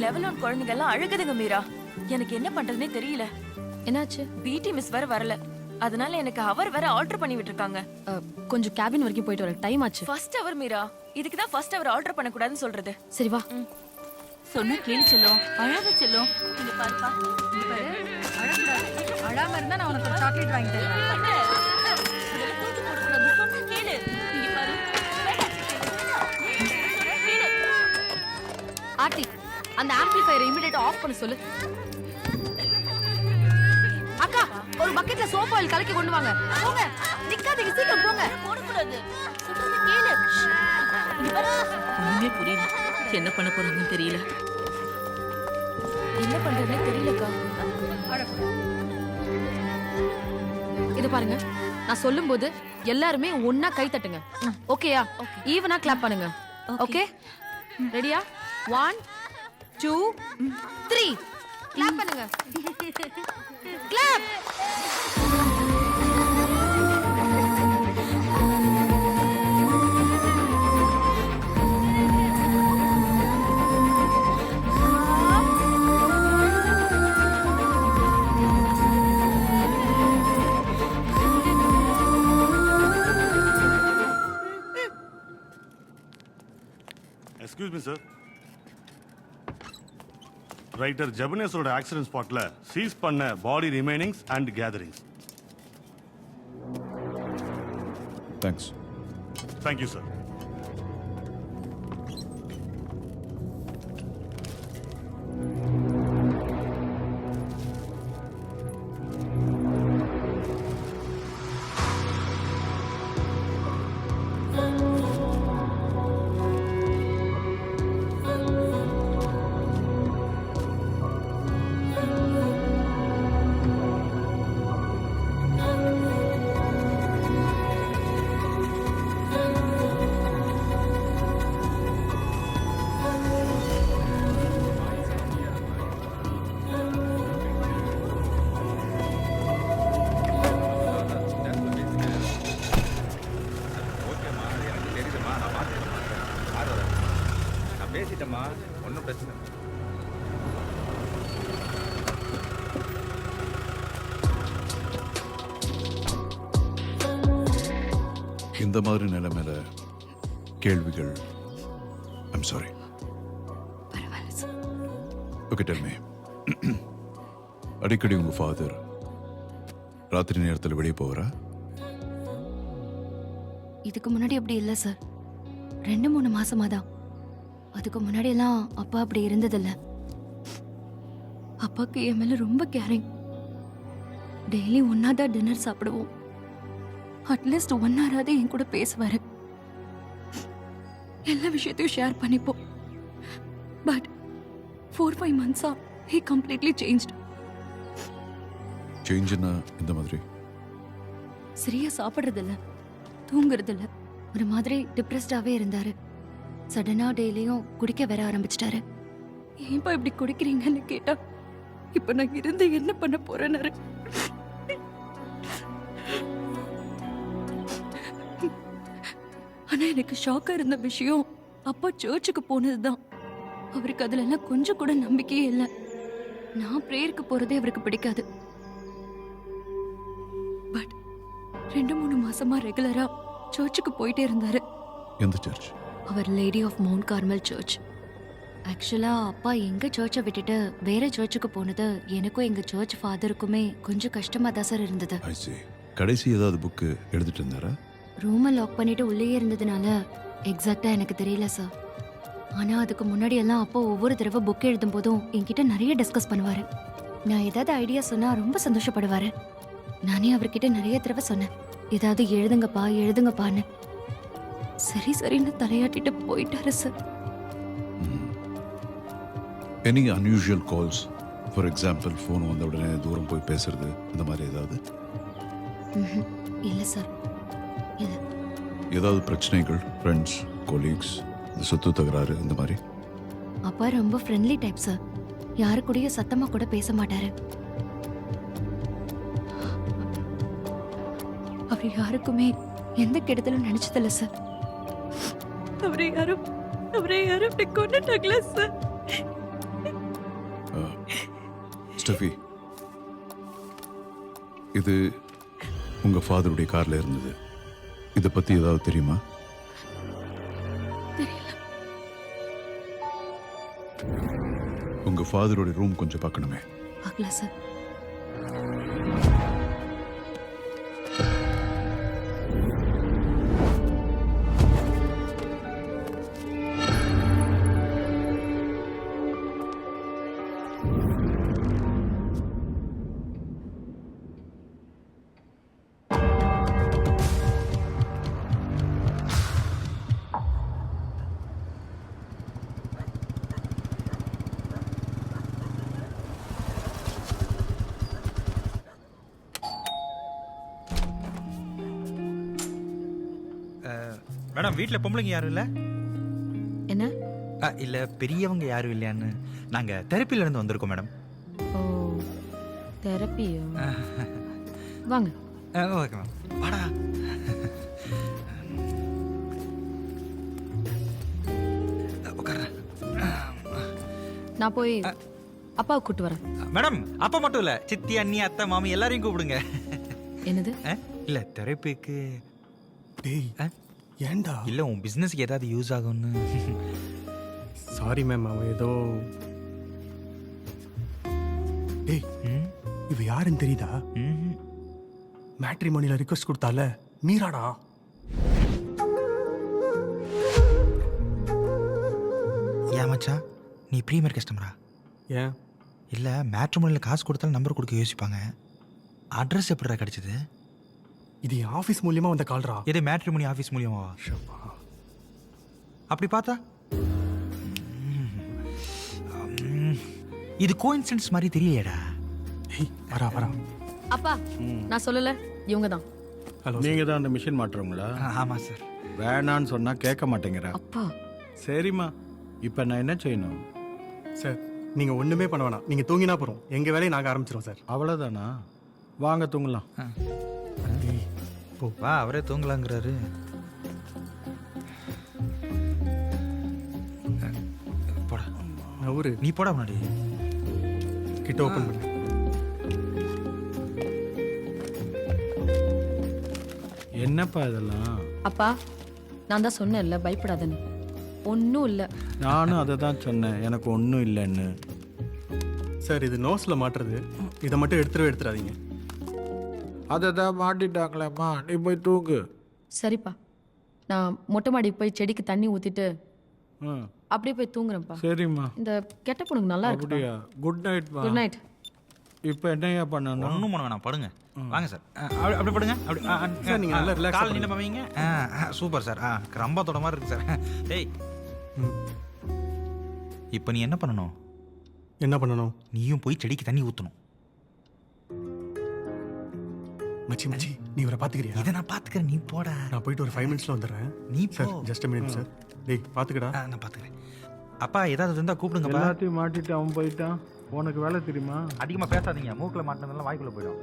Level 1 குழந்தைங்க எல்லாம் அழுகுதுங்க மீரா. எனக்கு என்ன பண்றதுனே தெரியல. என்னாச்சு? பிடி மிஸ் வர வரல. அதனால எனக்கு அவர் வேற ஆல்டர் பண்ணி விட்டுருக்காங்க. கொஞ்சம் கேபின் வரைக்கும் போயிட்டு வரேன், டைம் ஆச்சு. ஃபர்ஸ்ட் அவர் மீரா, இதுக்கு தான் ஃபர்ஸ்ட் அவர் ஆல்டர் பண்ண கூடாதுன்னு சொல்றது. சரி வா. சொன்ன கேளு செல்லும், அழாத செல்லும். இங்க பாருப்பா, இங்க பாரு, அழக்கூடாது. அழாம இருந்தா நான் உனக்கு ஒரு சாக்லேட் வாங்கி தரேன். இதெல்லாம் தூக்கி போடக்கூடாது. சொன்னா கேளு. இங்க பாரு. கேளு. ஆர்த்தி, அந்த ஆம்பிளிஃபையரை இமிடியேட்டா ஆஃப் பண்ண சொல்லு. அக்கா, ஒரு பக்கெட்ல சோப் ஆயில் கலக்கி கொண்டு வாங்க. போங்க, நிக்காதீங்க, சீக்கிரம் போங்க. போடக்கூடாது. சொல்றது கேளு. இங்க பாரு. ஒண்ணுமே புரியல. என்ன பண்ண போறதுன்னு தெரியல. என்ன பண்றதுனே தெரியலக்கா. இது பாருங்க, நான் சொல்லும்போது எல்லாருமே ஒண்ணா கை தட்டுங்க. ஓகேயா? ஈவனா கிளாப் பண்ணுங்க. ஓகே? ரெடியா? 1 2 3 கிளாப் பண்ணுங்க. Clap. Excuse me, sir. Writer ஜெபனேஸோட ஆக்சிடென்ட் ஸ்பாட்ல சீஸ் பண்ண body remainings and gatherings. Thanks. Thank you sir. பேசிட்டமா, ஒன்றும் பிரச்சனை இல்லை. இந்த மாதிரி நிலைமையில கேள்விகள், I'm sorry. Okay, tell me. அடிக்கடி உங்க ஃபாதர் ராத்திரி நேரத்தில் வெளியே போவரா? இதுக்கு முன்னாடி அப்படி இல்லை சார். 2-3 மாசமா தான். அதுக்கு முன்னாடி எல்லாம் அப்பா அப்படி இருந்ததில்ல. அப்பாக்கு என் மேல ரொம்ப கேரிங். டெய்லி ஒன்னாதான் டின்னர் சாப்பிடுவோம். அட்லீஸ்ட் 1 ஹவராவது என் கூட பேசுவாரு. எல்லா விஷயத்தையும் ஷேர் பண்ணிப்போம். But 4-5 months he completely changed. சேஞ்சுன்னா இந்த மாதிரி? சரியா சாப்பிடுறதில்ல, தூங்குறதில்ல, ஒரு மாதிரி டிப்ரெஸ்டாவே இருந்தாரு. சடனா டெய்லியும் குடிக்க வர ஆரம்பிச்சிட்டாரு. ஏன்பா இப்படி குடிக்கிறீங்கன்னு கேட்டா, இப்ப நான் இருந்து என்ன பண்ண போறேன்னு. ஆனா எனக்கு ஷாக்கா இருந்த விஷயம் அப்பா சர்ச்சுக்கு போனதுதான். அவருக்கு அதுல எல்லாம் கொஞ்சம் கூட நம்பிக்கையே இல்லை. நான் பிரேயருக்கு போறதே அவருக்கு பிடிக்காது. பட் 2-3 மாசமா ரெகுலரா சர்ச்சுக்கு போயிட்டே இருந்தாரு. எந்த சர்ச்? அவர் Lady of Mount Carmel church. ஆக்சுவலா அப்பா எங்க சர்ச்சை விட்டுட்டு வேற சர்ச்சுக்கு போனது எனக்கும் எங்க சர்ச் ஃபாதருக்குமே கொஞ்சம் கஷ்டமா தான் சார் இருந்தது. ஐ see. கடைசி ஏதாவது புக்கு எழுதிட்டு இருந்தாரா? ரூமை லாக் பண்ணிட்டு உள்ளேயே இருந்ததுனால எக்ஸாக்டா எனக்கு தெரியல சார். ஆனா அதுக்கு முன்னாடி எல்லாம் அப்பா ஒவ்வொரு தடவை புக் எழுதும் போதும் என்கிட்ட நிறைய டிஸ்கஸ் பண்ணுவாரு. நான் ஏதாவது ஐடியா சொன்னா ரொம்ப சந்தோஷப்படுவாரு. நானே அவர்கிட்ட நிறைய தடவை சொன்னேன், ஏதாவது எழுதுங்கப்பா எழுதுங்கப்பான்னு. சரி சரின்னு தலையாட்டிட்டு போயிட்டாரு sir. Any unusual calls, for example phone வந்த உடனே தூரம் போய் பேசுறது, இந்த மாதிரி ஏதாவது? இல்லை சார், இல்லை. ஏதாவது பிரச்சனைகள், ஃப்ரெண்ட்ஸ், கொலீக்ஸ், இந்த சொத்து தகராறு, இந்த மாதிரி? அப்பா ரொம்ப ஃப்ரெண்ட்லி டைப் சார். யாரு கூடயும் சத்தமா கூட பேச மாட்டாரு. அவர் யாருக்குமே எந்த கெடுதலும் நினைச்சதில்ல சார். அவரை யாரும் அப்படி கொண்டுட்டாங்களா சார்? ஸ்டெஃபி, இது உங்க ஃபாதருடைய கார்ல இருந்தது. இதை பத்தி ஏதாவது தெரியுமா? உங்க ஃபாதரோட ரூம் கொஞ்சம் பார்க்கணுமே. பார்க்கலாம் சார். மேடம் வீட்டில் பொம்பளைங்க யாரும் இல்லை? என்ன? இல்லை பெரியவங்க யாரும் இல்லையான்னு. நாங்கள் தெரப்பிலேருந்து வந்திருக்கோம் மேடம். ஓ, தெரப்பியோ? வாங்க. Okay ma'am. வாடா. உட்கார்றேன். நான் போய் அப்பாவை கூட்டு வரேன். மேடம் அப்பா மட்டும் இல்லை, சித்தி அண்ணி அத்தை மாமி எல்லாரையும் கூப்பிடுங்க. என்னது? இல்லை தெரப்பிக்கு. டேய் ஏன்டா? இல்லை உன் பிஸ்னஸ்க்கு ஏதாவது யூஸ் ஆகும்னு. சாரி மேம், அவன் ஏதோ. டேய் ம் இவ யாருன்னு தெரியுதா? ம் மேட்ரிமோனியில் ரிக்வெஸ்ட் கொடுத்தால மீராடா. ஏன் மச்சான் நீ ப்ரீமியர் கஸ்டமரா? ஏன்? இல்லை மேட்ரிமோனியில் காசு கொடுத்தாலும் நம்பர் கொடுக்க யோசிப்பாங்க. அட்ரஸ் எப்படிடா கிடைச்சது? இது என் ஆஃபீஸ் மூலியமா வந்த கால்ரா. எது மேட்ரிமோனி ஆஃபீஸ் மூலியமாவா? அப்படி பார்த்தா இது கோஇன்சிடென்ஸ் மாதிரி தெரியலையேடா. ஏய் வரா வரா. அப்பா, நான் சொல்லல, இவங்க தான். ஹலோ. நீங்க தான் அந்த மிஷின் மாட்டுறவங்களா? ஆமாம் சார். வேணான்னு சொன்னா கேட்க மாட்டேங்கிறா. அப்பா, சரிம்மா, இப்போ நான் என்ன செய்யணும்? சார் நீங்க ஒண்ணுமே பண்ண வேணாம், நீங்க தூங்கினா போறோம். எங்க வேலையை நாங்க ஆரம்பிச்சிரோம் சார். அவ்வளோதானா? வாங்க தூங்கலாம். டேய் போ. வா அவரே தூங்கலாங்கிறாரு. போடா அவரு நீ போடா முன்னாடி. கிட்ட ஓப்பன் பண்ணு. என்னப்பா இதெல்லாம்? அப்பா, நான் தான் சொன்னேன்ல பயப்படாதன்னு. ஒன்றும் இல்லை. நானும் அதை தான் சொன்னேன், எனக்கு ஒன்றும் இல்லைன்னு. சார் இது நோஸ்ல மாட்டுறது, இதை மட்டும் எடுத்துடாதீங்க. அதை தான் மாட்டிட்டாங்களேம்மா, நீ போய் தூங்கு. சரிப்பா, நான் மொட்டை மாடிக்கு போய் செடிக்கு தண்ணி ஊற்றிட்டு ம் அப்படியே போய் தூங்குறேன்ப்பா. சரிம்மா. இந்த கெட்ட பொண்ணுக்கு நல்லா இருக்கு. அப்படியா? குட் நைட்மா. Good night. இப்போ என்னையா பண்ணணும்? ஒன்றும் பண்ண வேணாம், படுங்க. வாங்க சார். அப்படி படுங்க. அப்படி சார், நீங்க நல்லா relax ஆ கால் நீண்ட பவீங்க. Super sir. ரம்பத்தோட மாதிரி இருக்கு சார். டேய் இப்போ நீ என்ன பண்ணணும்? என்ன பண்ணணும்? நீயும் போய் செடிக்கு தண்ணி ஊற்றணும். மச்சி மச்சி, நீ இவரை பாத்துக்கிறியா? இதை நான் பார்த்துக்கிறேன், நீ போடா. நான் போயிட்டு ஒரு 5 மினிட்ஸ்ல வந்துடுறேன். நீ சார் போ. Just minute sir. டேய் பாத்துக்கடா. நான் பார்த்துக்கிறேன். அப்பா ஏதாவது இருந்தால் கூப்பிடுங்கப்பா. எல்லாத்தையும் மாட்டிட்டு அவன் போயிட்டான். உனக்கு வேலை தெரியுமா? அதிகமாக பேசாதீங்க, மூக்கில் மாட்டினதெல்லாம் வாய்க்குள்ளே போயிடும்.